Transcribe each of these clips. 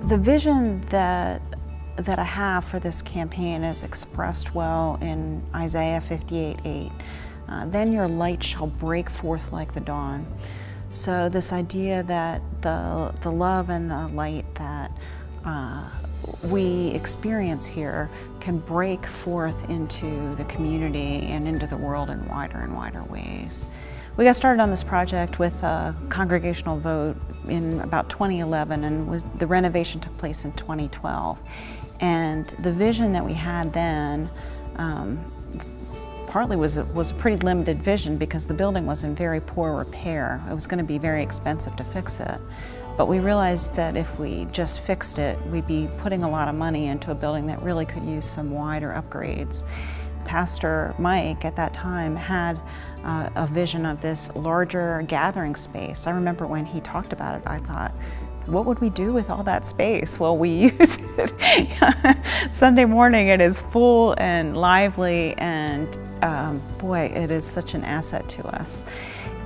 The vision that I have for this campaign is expressed well in Isaiah 58:8. Then your light shall break forth like the dawn. So this idea that the love and the light that we experience here can break forth into the community and into the world in wider and wider ways. We got started on this project with a congregational vote in about 2011, and the renovation took place in 2012. And the vision that we had then partly was a pretty limited vision because the building was in very poor repair. It was going to be very expensive to fix it. But we realized that if we just fixed it, we'd be putting a lot of money into a building that really could use some wider upgrades. Pastor Mike at that time had a vision of this larger gathering space. I remember when he talked about it, I thought, what would we do with all that space? Well, we use it. Sunday morning it is full and lively, and boy, it is such an asset to us.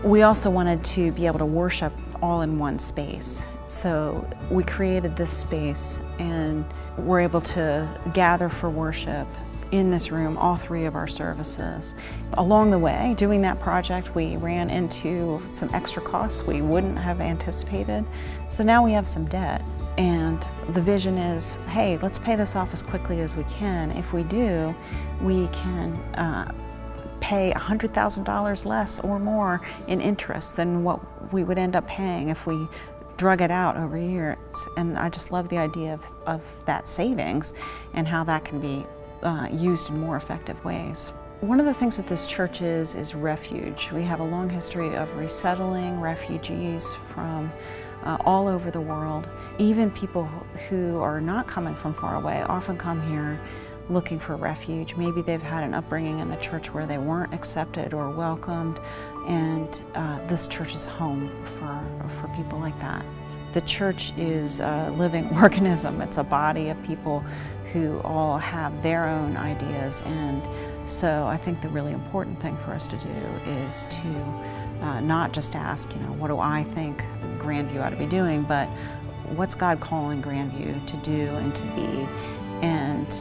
We also wanted to be able to worship all in one space. So we created this space and we're able to gather for worship in this room, all three of our services. Along the way, doing that project, we ran into some extra costs we wouldn't have anticipated. So now we have some debt. And the vision is, hey, let's pay this off as quickly as we can. If we do, we can pay $100,000 less or more in interest than what we would end up paying if we drug it out over years. And I just love the idea of that savings and how that can be used in more effective ways. One of the things that this church is refuge. We have a long history of resettling refugees from all over the world. Even people who are not coming from far away often come here looking for refuge. Maybe they've had an upbringing in the church where they weren't accepted or welcomed, and this church is home for people like that. The church is a living organism. It's a body of people who all have their own ideas, and so I think the really important thing for us to do is to not just ask, what do I think Grandview ought to be doing, but what's God calling Grandview to do and to be? And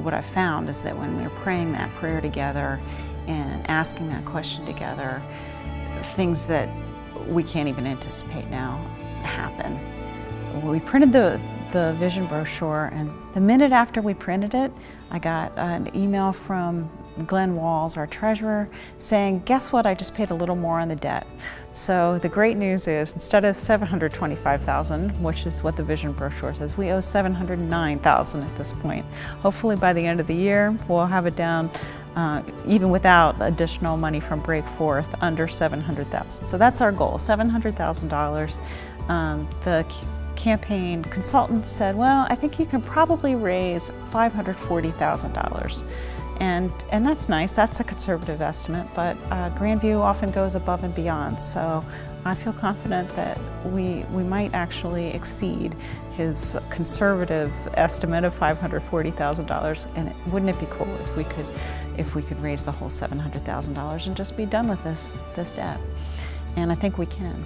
what I've found is that when we're praying that prayer together and asking that question together, things that we can't even anticipate now happen. We printed the vision brochure, and the minute after we printed it, I got an email from Glenn Walls, our treasurer, saying, guess what, I just paid a little more on the debt. So the great news is, instead of $725,000, which is what the vision brochure says, we owe $709,000 at this point. Hopefully by the end of the year, we'll have it down, even without additional money from Break Forth, under $700,000. So that's our goal, $700,000. The campaign consultant said, well, I think you can probably raise $540,000. And that's nice, that's a conservative estimate, but Grandview often goes above and beyond. So I feel confident that we might actually exceed his conservative estimate of $540,000. And wouldn't it be cool if we could raise the whole $700,000 and just be done with this debt? And I think we can.